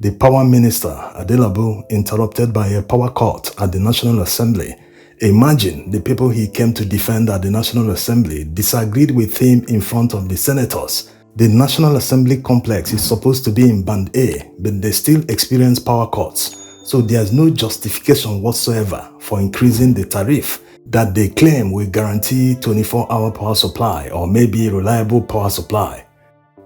The power minister, Adelabu, interrupted by a power cut at the National Assembly. Imagine the people he came to defend at the National Assembly disagreed with him in front of the senators. The National Assembly complex is supposed to be in Band A, but they still experience power cuts. So there's no justification whatsoever for increasing the tariff that they claim will guarantee 24-hour power supply or maybe reliable power supply.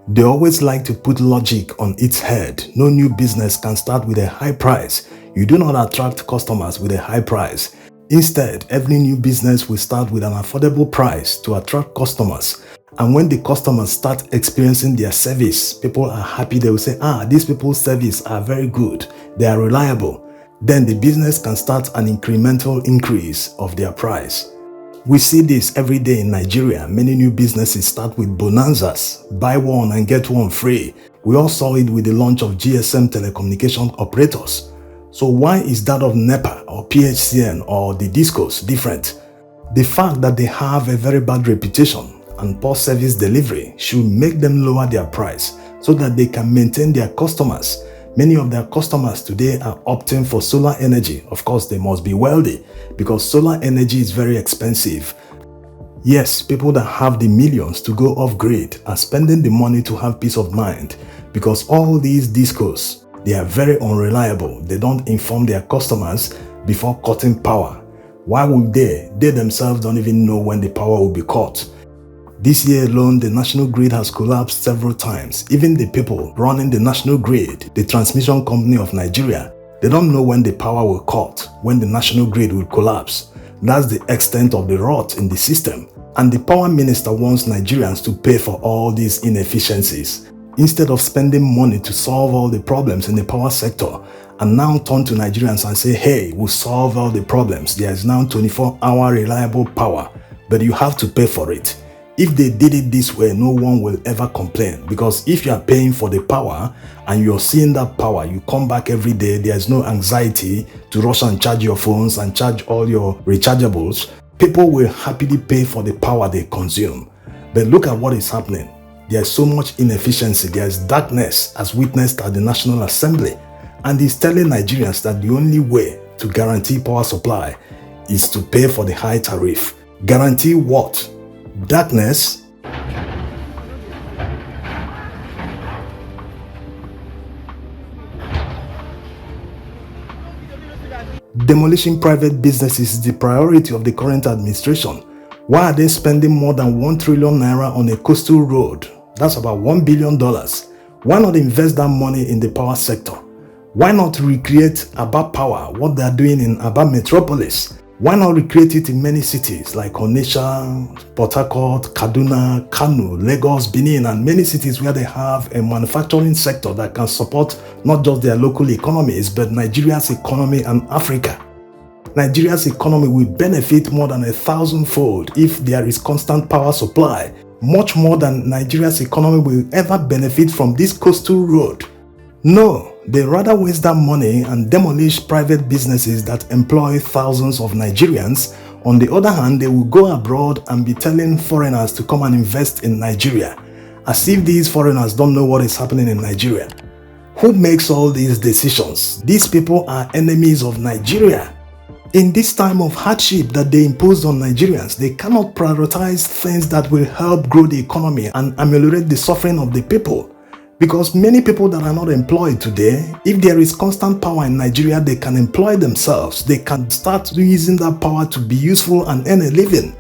They always like to put logic on its head. No new business can start with a high price. You do not attract customers with a high price. Instead, every new business will start with an affordable price to attract customers. And when the customers start experiencing their service, people are happy. They will say, these people's service are very good. They are reliable. Then the business can start an incremental increase of their price. We see this every day in Nigeria. Many new businesses start with bonanzas, buy one and get one free. We all saw it with the launch of GSM telecommunication operators. So why is that of NEPA or PHCN or the discos different? The fact that they have a very bad reputation and poor service delivery should make them lower their price so that they can maintain their customers. Many of their customers today are opting for solar energy. Of course, they must be wealthy because solar energy is very expensive. Yes, people that have the millions to go off grid are spending the money to have peace of mind because all these discos, they are very unreliable. They don't inform their customers before cutting power. Why would they? They themselves don't even know when the power will be cut. This year alone, the national grid has collapsed several times. Even the people running the national grid, the transmission company of Nigeria, they don't know when the power will cut, when the national grid will collapse. That's the extent of the rot in the system. And the power minister wants Nigerians to pay for all these inefficiencies. Instead of spending money to solve all the problems in the power sector, and now turn to Nigerians and say, hey, we'll solve all the problems. There is now 24-hour reliable power, but you have to pay for it. If they did it this way, no one will ever complain, because if you are paying for the power and you're seeing that power, you come back every day, there's no anxiety to rush and charge your phones and charge all your rechargeables. People will happily pay for the power they consume. But look at what is happening. There's so much inefficiency, there's darkness as witnessed at the National Assembly, and he's telling Nigerians that the only way to guarantee power supply is to pay for the high tariff. Guarantee what? Darkness? Demolishing private businesses is the priority of the current administration. Why are they spending more than 1 trillion naira on a coastal road? That's about $1 billion. Why not invest that money in the power sector? Why not recreate Aba Power, what they are doing in Aba Metropolis? Why not recreate it in many cities like Onitsha, Port Harcourt, Kaduna, Kano, Lagos, Benin, and many cities where they have a manufacturing sector that can support not just their local economies, but Nigeria's economy and Africa. Nigeria's economy will benefit more than 1,000-fold if there is constant power supply, much more than Nigeria's economy will ever benefit from this coastal road. No, they rather waste that money and demolish private businesses that employ thousands of Nigerians. On the other hand, they will go abroad and be telling foreigners to come and invest in Nigeria, as if these foreigners don't know what is happening in Nigeria. Who makes all these decisions? These people are enemies of Nigeria. In this time of hardship that they imposed on Nigerians, they cannot prioritize things that will help grow the economy and ameliorate the suffering of the people. Because many people that are not employed today, if there is constant power in Nigeria, they can employ themselves. They can start using that power to be useful and earn a living.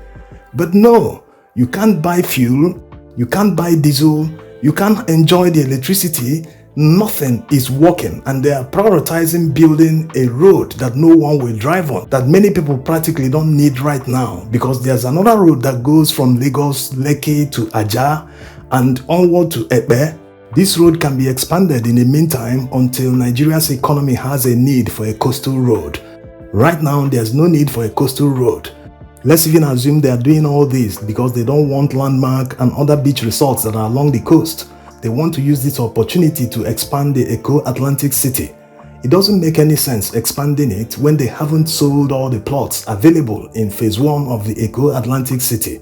But no, you can't buy fuel, you can't buy diesel, you can't enjoy the electricity. Nothing is working, and they are prioritizing building a road that no one will drive on, that many people practically don't need right now, because there's another road that goes from Lagos, Lekki to Ajah and onward to Epe. This road can be expanded in the meantime until Nigeria's economy has a need for a coastal road. Right now, there's no need for a coastal road. Let's even assume they are doing all this because they don't want landmark and other beach resorts that are along the coast. They want to use this opportunity to expand the Eco-Atlantic City. It doesn't make any sense expanding it when they haven't sold all the plots available in phase 1 of the Eco-Atlantic City.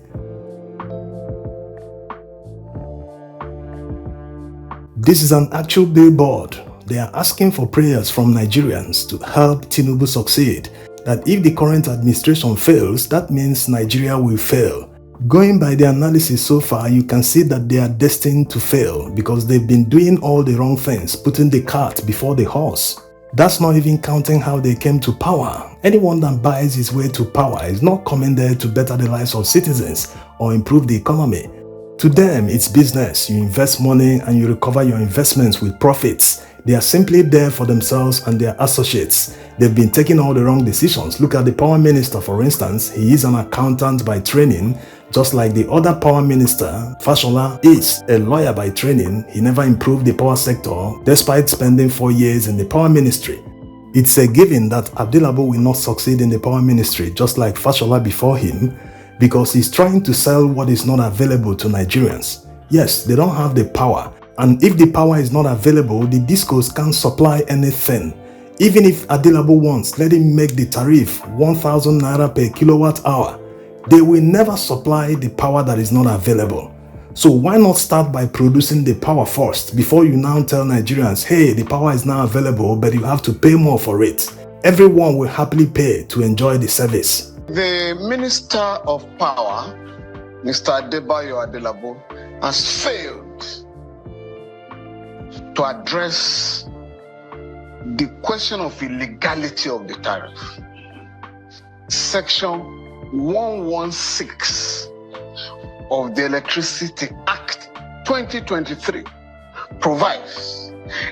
This is an actual billboard they are asking for prayers from Nigerians to help Tinubu succeed. That if the current administration fails, that means Nigeria will fail. Going by the analysis so far, you can see that they are destined to fail because they've been doing all the wrong things, putting the cart before the horse. That's not even counting how they came to power. Anyone that buys his way to power is not coming there to better the lives of citizens or improve the economy. To them, it's business. You invest money and you recover your investments with profits. They are simply there for themselves and their associates. They've been taking all the wrong decisions. Look at the power minister, for instance. He is an accountant by training, just like the other power minister. Fashola is a lawyer by training. He never improved the power sector despite spending 4 years in the power ministry. It's a given that Abdelabu will not succeed in the power ministry, just like Fashola before him, because he's trying to sell what is not available to Nigerians. Yes, they don't have the power. And if the power is not available, the discos can't supply anything. Even if Adelabu wants, let him make the tariff 1,000 naira per kilowatt hour. They will never supply the power that is not available. So why not start by producing the power first before you now tell Nigerians, hey, the power is now available, but you have to pay more for it. Everyone will happily pay to enjoy the service. The Minister of Power, Mr. Adebayo Adelabu, has failed to address the question of illegality of the tariff. Section 116 of the Electricity Act 2023 provides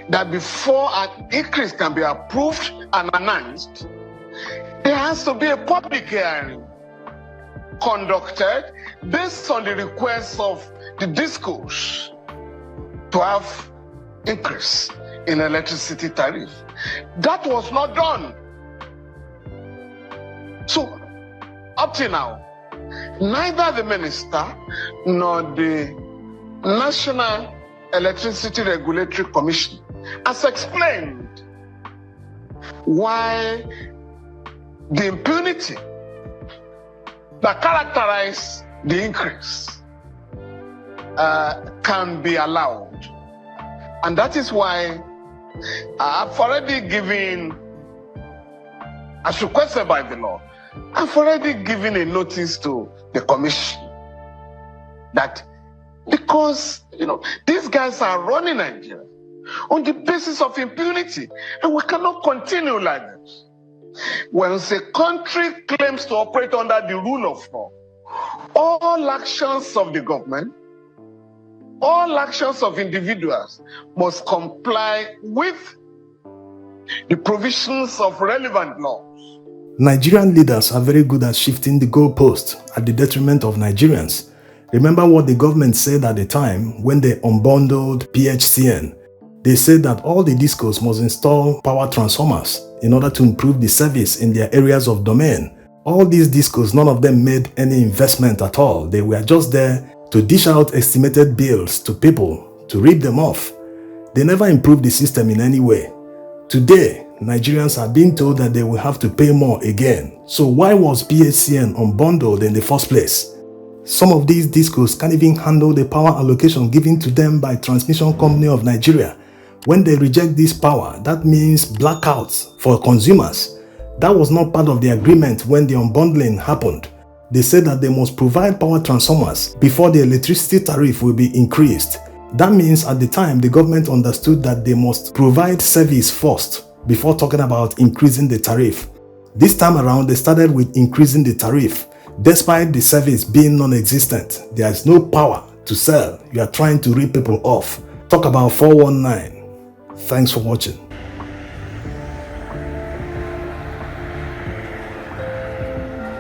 that before an increase can be approved and announced, there has to be a public hearing conducted based on the request of the discos to have increase in electricity tariff. That was not done. So, up to now, neither the minister nor the National Electricity Regulatory Commission has explained why the impunity that characterizes the increase can be allowed. And that is why I've already given, as requested by the law, I've already given a notice to the commission that because, these guys are running Nigeria on the basis of impunity, and we cannot continue like this. When a country claims to operate under the rule of law, all actions of the government, all actions of individuals must comply with the provisions of relevant laws. Nigerian leaders are very good at shifting the goalpost at the detriment of Nigerians. Remember what the government said at the time when they unbundled PHCN. They said that all the discos must install power transformers in order to improve the service in their areas of domain. All these discos, none of them made any investment at all. They were just there to dish out estimated bills to people to rip them off. They never improved the system in any way. Today, Nigerians are being told that they will have to pay more again. So why was PHCN unbundled in the first place? Some of these discos can't even handle the power allocation given to them by Transmission Company of Nigeria. When they reject this power, that means blackouts for consumers. That was not part of the agreement when the unbundling happened. They said that they must provide power transformers before the electricity tariff will be increased. That means at the time, the government understood that they must provide service first before talking about increasing the tariff. This time around, they started with increasing the tariff. Despite the service being non-existent, there is no power to sell. You are trying to rip people off. Talk about 419. Thanks for watching.